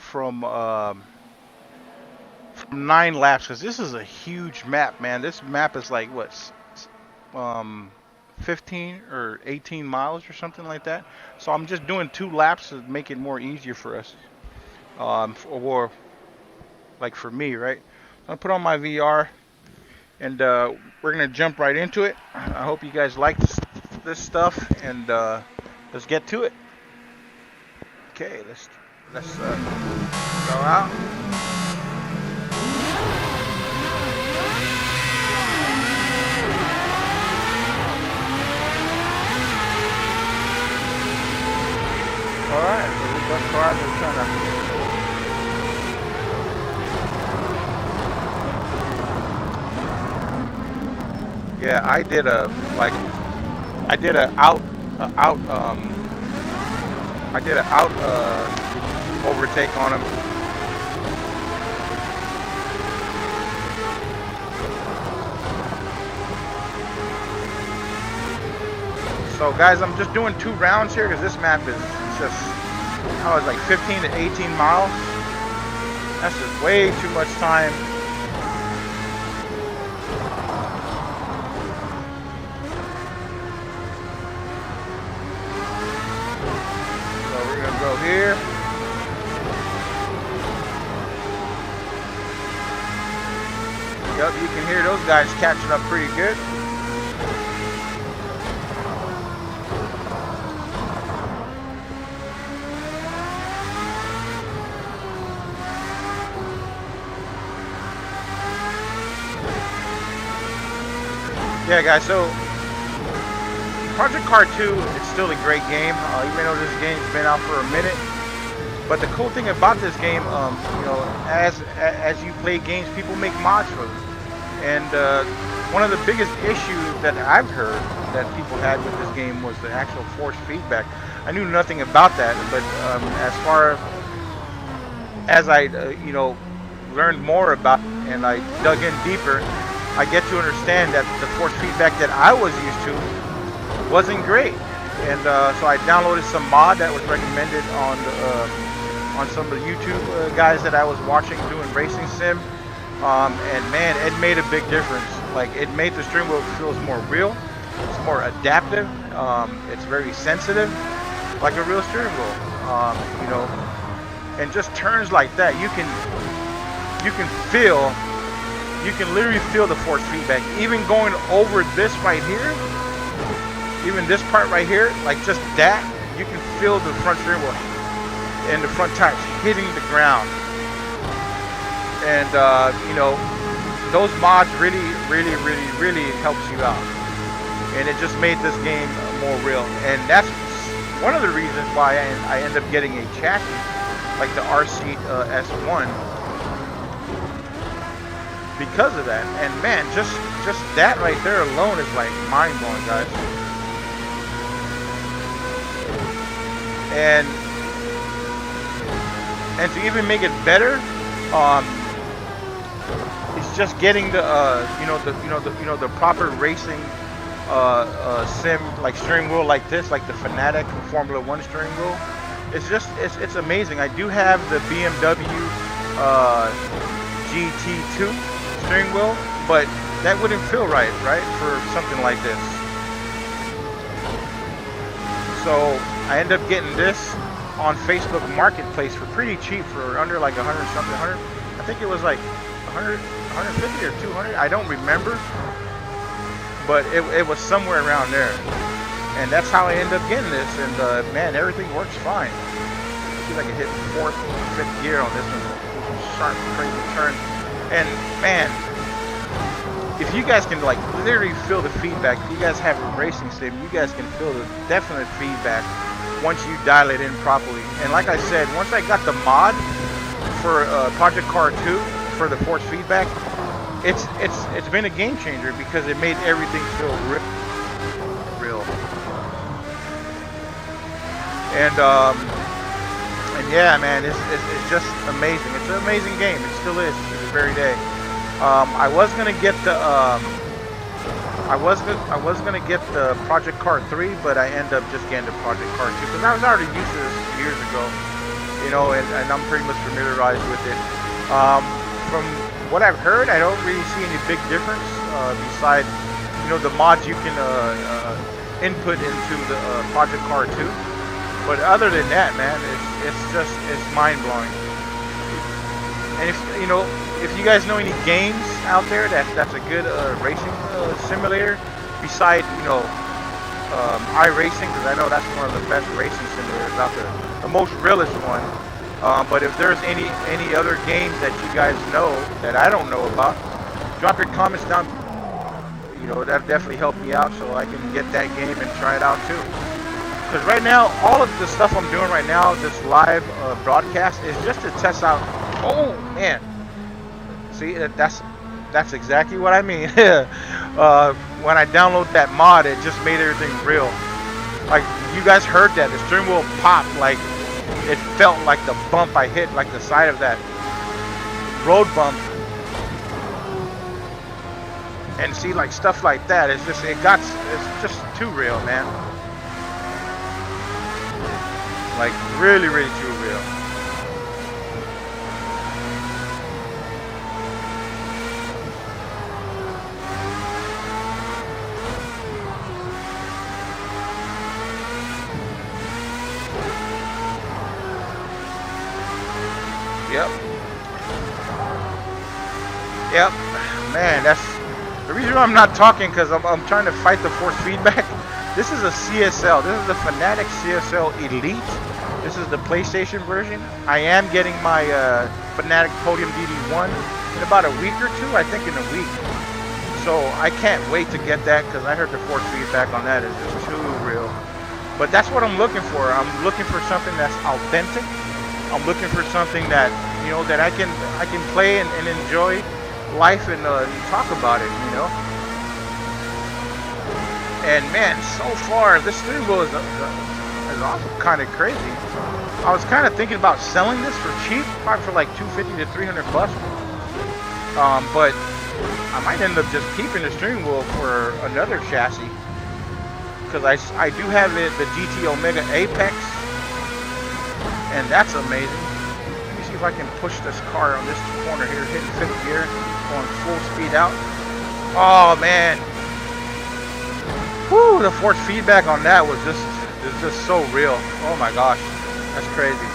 from 9 laps because this is a huge map, man. This map is like what, um, 15 or 18 miles or something like that. So I'm just doing 2 laps to make it more easier for us, or like for me, right? I'll put on my VR and we're gonna jump right into it. I hope you guys like this stuff, and let's get to it. Okay, let's go out. All right, so we got cars. We're trying to. Yeah, I did a out out I did an out overtake on him. So guys, I'm just doing 2 rounds here because this map is just, I was like 15 to 18 miles. That's just way too much time. So we're gonna go here. Yep, you can hear those guys catching up pretty good. Yeah, guys, so Project Car 2 is still a great game, even though this game's been out for a minute. But the cool thing about this game, you know, as you play games, people make mods for them. And one of the biggest issues that I've heard that people had with this game was the actual force feedback. I knew nothing about that, but as far as I, you know, learned more about it and I dug in deeper, I get to understand that the force feedback that I was used to wasn't great. And so I downloaded some mod that was recommended on some of the YouTube guys that I was watching doing racing sim. And man, it made a big difference. Like, it made the steering wheel feels more real. It's more adaptive. It's very sensitive, like a real steering wheel. You know, and just turns like that, you can literally feel the force feedback. Even going over this right here, even this part right here, like just that, you can feel the front steering wheel and the front tires hitting the ground. And you know, those mods really helps you out, and it just made this game more real. And that's one of the reasons why I end up getting a chassis like the rseat S1, because of that. And man, just that right there alone is like mind-blowing, guys. And to even make it better, it's just getting the the proper racing sim, like steering wheel like this, like the Fanatec Formula 1 steering wheel. It's amazing. I do have the BMW G2 steering wheel, but that wouldn't feel right for something like this. So I end up getting this on Facebook Marketplace for pretty cheap, for under like 100 something, 100. I think it was like 100, 150 or 200. I don't remember, but it was somewhere around there. And that's how I end up getting this. And man, everything works fine. See if I can hit 4th, 5th gear on this one. Sharp, crazy turn. And man, if you guys can like literally feel the feedback, if you guys have a racing sim, you guys can feel the definite feedback once you dial it in properly. And like I said, once I got the mod for Project Car 2 for the force feedback, it's been a game changer because it made everything feel real. And yeah, man, it's just amazing. It's an amazing game. It still is to this very day. I was gonna get the I was gonna get the Project Car 3, but I end up just getting the Project Car 2 because I was already used to this years ago. you know, and I'm pretty much familiarized with it. From what I've heard, I don't really see any big difference besides, you know, the mods you can input into the Project Car 2. But other than that, man, it's mind blowing. And if you know, if you guys know any games out there that's a good racing simulator, besides, you know, iRacing, because I know that's one of the best racing simulators out there, the most realist one. But if there's any other games that you guys know that I don't know about, drop your comments down. You know, that definitely help me out so I can get that game and try it out too. Because right now, all of the stuff I'm doing right now, this live broadcast, is just to test out. Oh man, see, that's exactly what I mean. When I download that mod, it just made everything real. Like, you guys heard that the steering wheel popped, like it felt like the bump I hit, like the side of that road bump. And see, like stuff like that, it's just it's too real, man. Like really too real. Yep, man, that's the reason I'm not talking, because I'm trying to fight the force feedback. This is a CSL. This is the Fanatec CSL Elite. This is the PlayStation version. I am getting my Fanatec Podium DD1 in about a week or two, I think in a week. So I can't wait to get that, because I heard the force feedback on that is just too real. But that's what I'm looking for. I'm looking for something that's authentic. I'm looking for something that, you know, that I can play and enjoy life and talk about it, you know. And man, so far this steering wheel is also kind of crazy. I was kind of thinking about selling this for cheap, probably for like 250 to 300 bucks. But I might end up just keeping the steering wheel for another chassis, because I do have the GT Omega Apex, and that's amazing. Let me see if I can push this car on this corner here, hitting 5th gear, going full speed out. Oh man, whoo! The force feedback on that was just so real. Oh my gosh, that's crazy.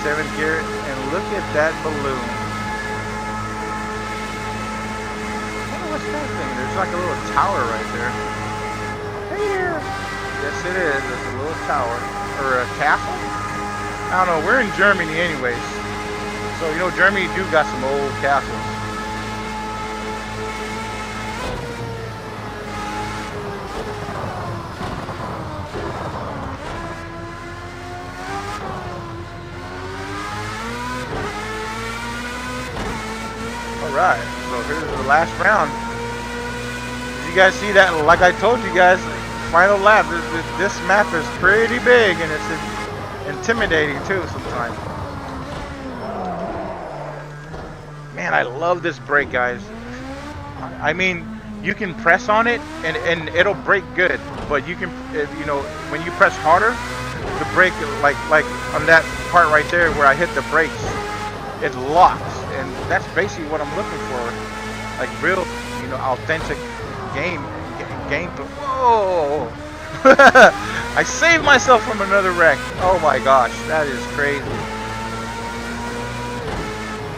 7th gear, and look at that balloon. What's that thing? There's like a little tower right there. Hey there. Yes, it is. There's a little tower or a castle. I don't know. We're in Germany, anyways. So, you know, Germany do got some old castles. Alright, so here's the last round. Did you guys see that? Like I told you guys, final lap. This map is pretty big, and it's intimidating too sometimes. Man, I love this brake, guys. I mean, you can press on it and it'll brake good, but you can, you know, when you press harder, the brake, like on that part right there where I hit the brakes, it locks, and that's basically what I'm looking for, like real, you know, authentic gameplay. Whoa! I saved myself from another wreck. Oh my gosh, that is crazy.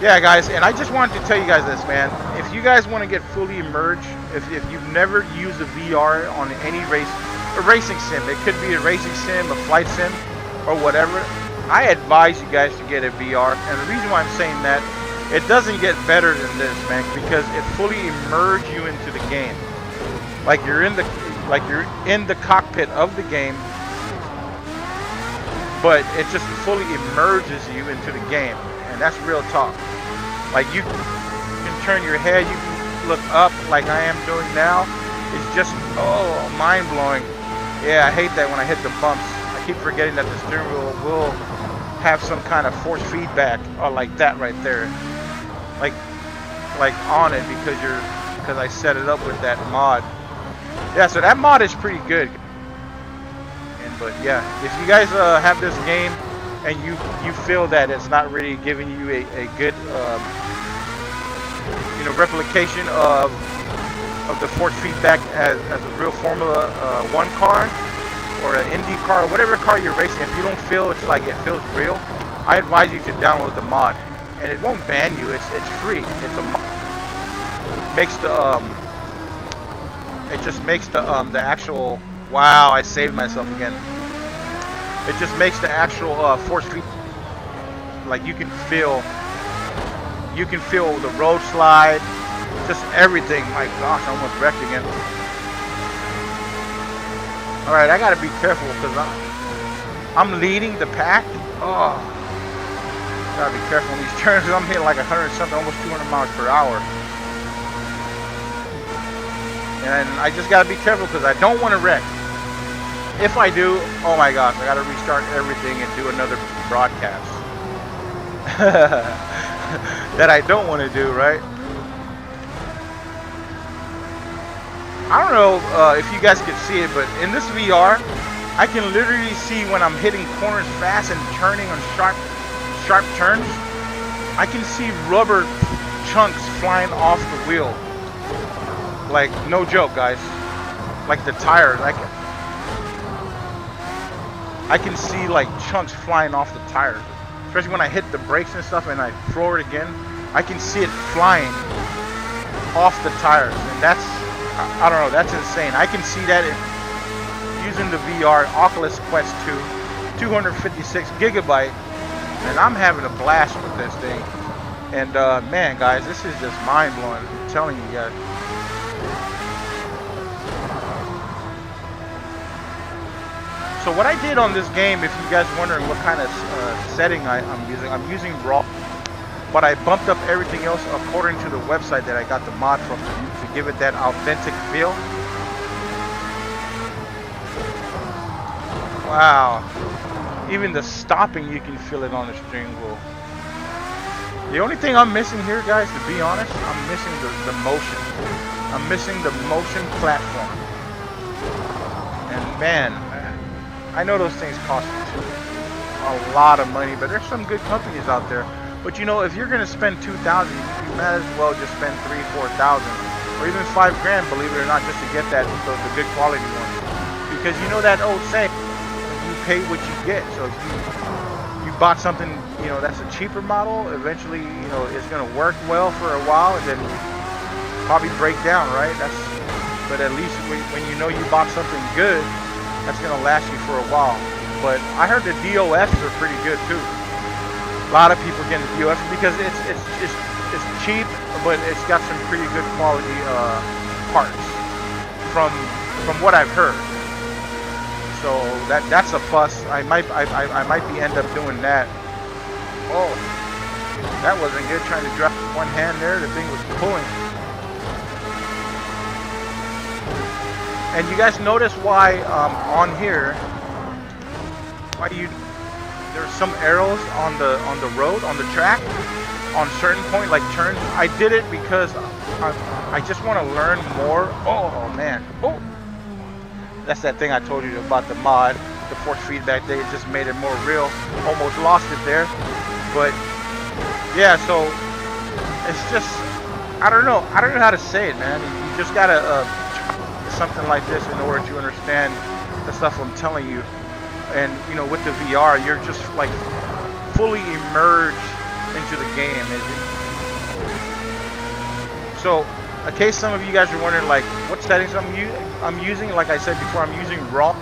Yeah, guys, and I just wanted to tell you guys this, man. If you guys want to get fully immersed, if you've never used a VR on any a racing sim, it could be a racing sim, a flight sim, or whatever, I advise you guys to get a VR. And the reason why I'm saying that, it doesn't get better than this, man, because it fully immerses you into the game. Like you're in the cockpit of the game, but it just fully immerses you into the game, and that's real talk. Like you can turn your head, you can look up like I am doing now. It's just mind blowing. Yeah, I hate that when I hit the bumps. I keep forgetting that the steering wheel will have some kind of force feedback, or like that right there, like on it, because I set it up with that mod. Yeah, so that mod is pretty good. And But yeah, if you guys have this game and you feel that it's not really giving you a good you know, replication of the force feedback as a real Formula 1 car or an Indy car, whatever car you're racing, if you don't feel it's like it feels real, I advise you to download the mod. And it won't ban you. It's free. It's a mod. Makes the it just makes the actual, wow, I saved myself again. It just makes the actual force feedback, like you can feel the road slide, just everything. My gosh, I almost wrecked again. All right, I gotta be careful because I'm leading the pack. Oh, gotta be careful on these turns. I'm hitting like 100 something, almost 200 miles per hour. And I just gotta be careful because I don't want to wreck. If I do, oh my gosh, I gotta restart everything and do another broadcast. That I don't want to do, right? I don't know if you guys can see it, but in this VR, I can literally see when I'm hitting corners fast and turning on sharp turns. I can see rubber chunks flying off the wheel. Like, no joke, guys. Like the tires, I can see like chunks flying off the tires. Especially when I hit the brakes and stuff and I throw it again, I can see it flying off the tires. And that's, I don't know, that's insane. I can see that using the VR Oculus Quest 2, 256 gigabyte, and I'm having a blast with this thing. And man, guys, this is just mind-blowing. I'm telling you guys. So what I did on this game, if you guys are wondering what kind of setting I'm using raw, but I bumped up everything else according to the website that I got the mod from to give it that authentic feel. Wow. Even the stopping, you can feel it on the steering wheel. The only thing I'm missing here, guys, to be honest, I'm missing the motion. I'm missing the motion platform. And man, I know those things cost a lot of money, but there's some good companies out there. But you know, if you're gonna spend $2,000, you might as well just spend $3,000, $4,000, or even $5 grand, believe it or not, just to get the good quality one. Because you know that old saying, you pay what you get. So if you bought something, you know, that's a cheaper model, eventually, you know, it's gonna work well for a while and then probably break down, right? But at least when you know you bought something good, that's gonna last you for a while. But I heard the DOFs are pretty good too. A lot of people getting the DOFs because it's cheap, but it's got some pretty good quality parts from what I've heard. So that's a plus. I might be end up doing that. Oh, that wasn't good. Trying to drop one hand there. The thing was pulling. And you guys notice why on here, there's some arrows on the road, on the track, on certain point like turns. I did it because I just want to learn more. Oh man, oh, that's that thing I told you about the mod, the force feedback. They just made it more real. Almost lost it there, but yeah. So it's just, I don't know how to say it, man. You just gotta. Something like this in order to understand the stuff I'm telling you. And you know, with the VR, you're just like fully immersed into the game. So in case some of you guys are wondering like what settings I'm using, like I said before, I'm using raw,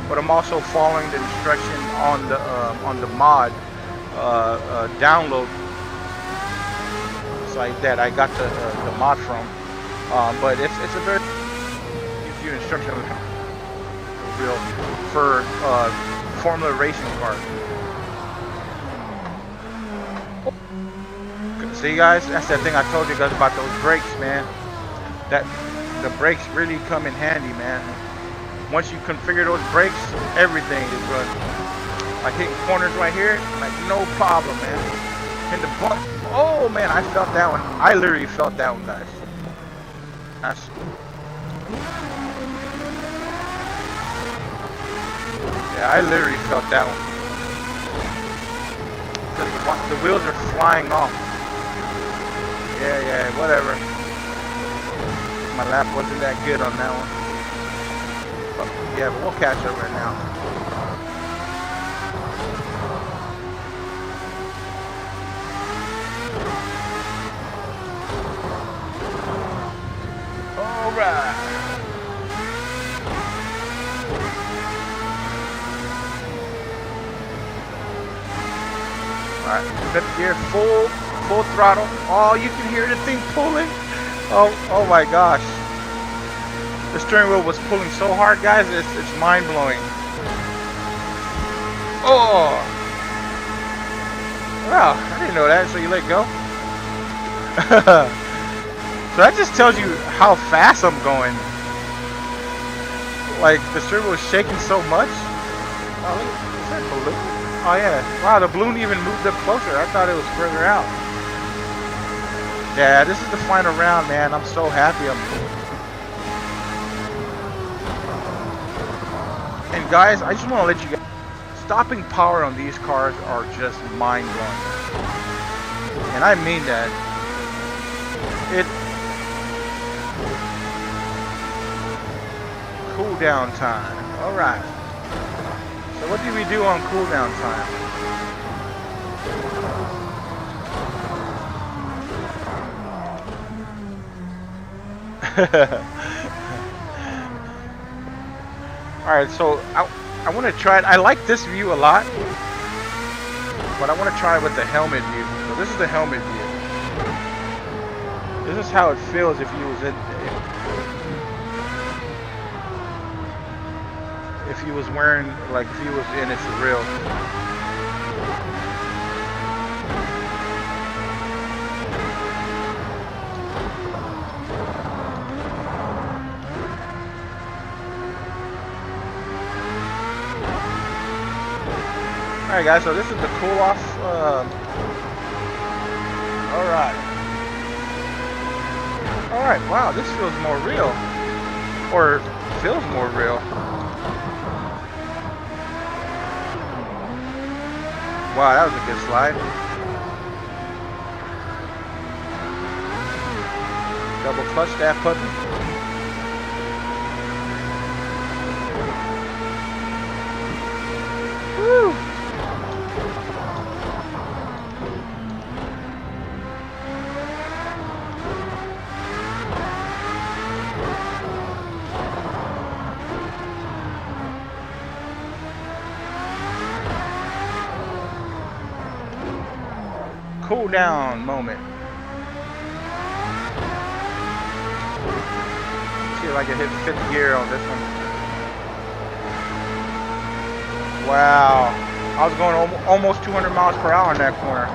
but I'm also following the instruction on the mod download site that I got the mod from. But it's a very instruction real for Formula racing cars. See guys, that's that thing I told you guys about those brakes, man. That the brakes really come in handy, man. Once you configure those brakes, everything is good. Like hitting corners right here, like no problem, man. In the bump, oh man, I felt that one. I literally felt that one, guys. That's Yeah, I literally felt that one. The wheels are flying off. Yeah, whatever. My lap wasn't that good on that one. But, yeah, but we'll catch up right now. All right. Alright, fifth gear, full throttle. Oh, you can hear the thing pulling. Oh my gosh. The steering wheel was pulling so hard, guys, it's mind-blowing. Oh! Wow, I didn't know that, so you let go? So that just tells you how fast I'm going. Like, the steering wheel is shaking so much. Oh, look, is that a balloon? Oh yeah, wow, the balloon even moved up closer. I thought it was further out. Yeah, this is the final round, man. I'm so happy. And guys, I just want to let you guys, stopping power on these cars are just mind-blowing. And I mean that. Cool down time. All right. So what do we do on cooldown time? Alright, so I want to try it. I like this view a lot, but I want to try it with the helmet view. So this is the helmet view. This is how it feels if you was if he was wearing, like, if he was in it for real. Alright guys, so this is the cool off. Alright, wow, this feels more real. Or feels more real. Wow, that was a good slide. Double clutch that puppy. Woo! Cool down moment. See if I can hit fifth gear on this one. Wow, I was going almost 200 miles per hour in that corner.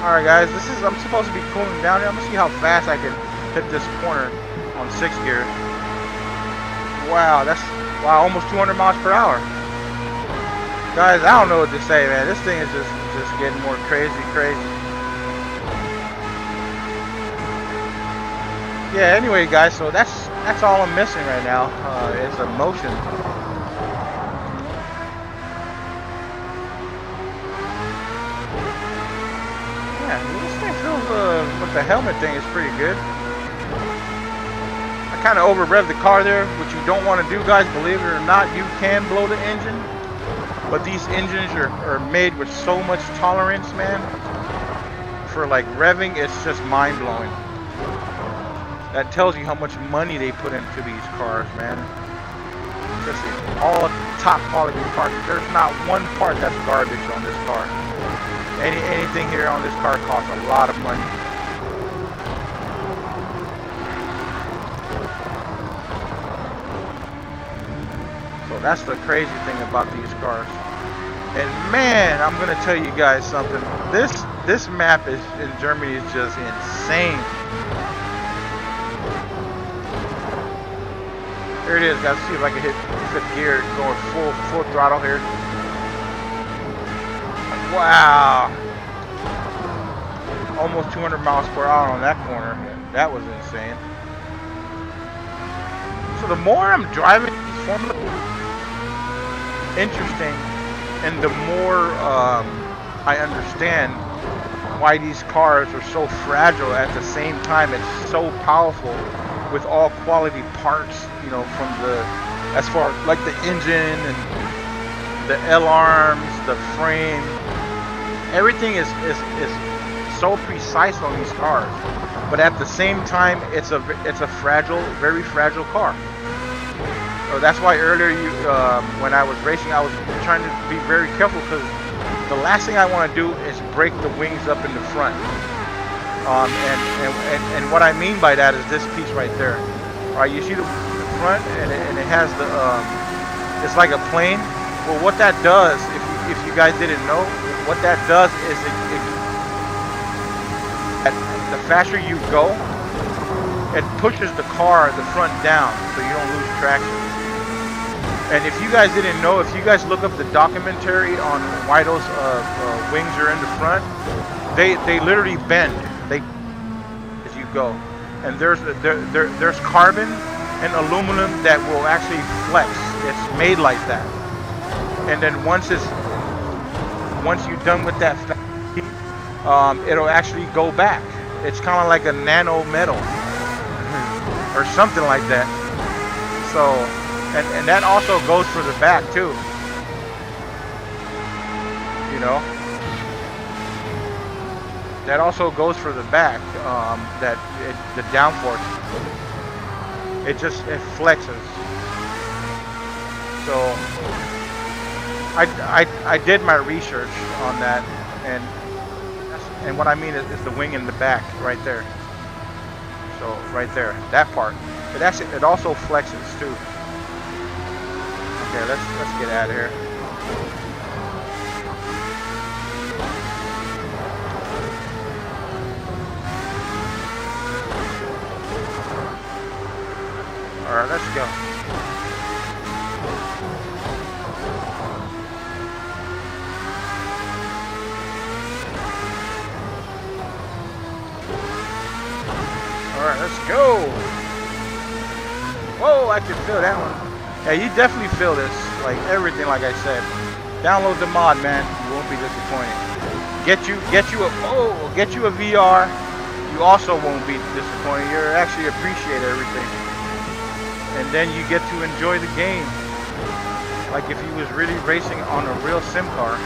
Alright guys, I'm supposed to be cooling down here. I'm gonna see how fast I can hit this corner on 6th gear. Wow, wow, almost 200 miles per hour. Guys, I don't know what to say, man. This thing is just getting more crazy. Yeah, anyway guys, so that's all I'm missing right now. It's emotion. Yeah, this thing feels, with the helmet thing is pretty good. I kind of over-revved the car there, which you don't want to do, guys. Believe it or not, you can blow the engine. But these engines are made with so much tolerance, man. For like revving, it's just mind-blowing. That tells you how much money they put into these cars, man. Just all top quality parts. There's not one part that's garbage on this car. Anything here on this car costs a lot of money. So that's the crazy thing about these cars. And man, I'm gonna tell you guys something. This map in Germany is just insane. Here it is, guys. See if I can hit fifth gear, going full throttle here. Wow. Almost 200 miles per hour on that corner. That was insane. So the more I'm driving these Formula, interesting, and the more I understand why these cars are so fragile. At the same time, it's so powerful with all quality parts, you know, from the, as far as like the engine and the L-arms, the frame, everything is so precise on these cars. But at the same time, it's a fragile, very fragile car. So that's why earlier when I was racing, I was trying to be very careful, because the last thing I want to do is break the wings up in the front. And what I mean by that is this piece right there. All right, you see the front, and it has the it's like a plane. Well, what that does, if you guys didn't know, what that does is the faster you go, it pushes the car, the front down, so you don't lose traction. And if you guys didn't know, if you guys look up the documentary on why those wings are in the front, they literally bend. They, as you go, and there's carbon and aluminum that will actually flex. It's made like that. And then once you're done with that, it'll actually go back. It's kind of like a nano metal or something like that. So, and that also goes for the back too. You know, that also goes for the back. The downforce, it flexes. So I did my research on that, and what I mean is the wing in the back right there. So right there, that part, it also flexes too. Okay, let's get out of here. All right, let's go. All right, let's go. Whoa, I can feel that one. Yeah, you definitely feel this, like everything, like I said. Download the mod, man. You won't be disappointed. Get you a VR. You also won't be disappointed. You'll actually appreciate everything. And then you get to enjoy the game. Like if you was really racing on a real sim car.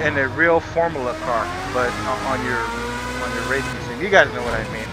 In a real Formula car, but on your racing sim. You guys know what I mean.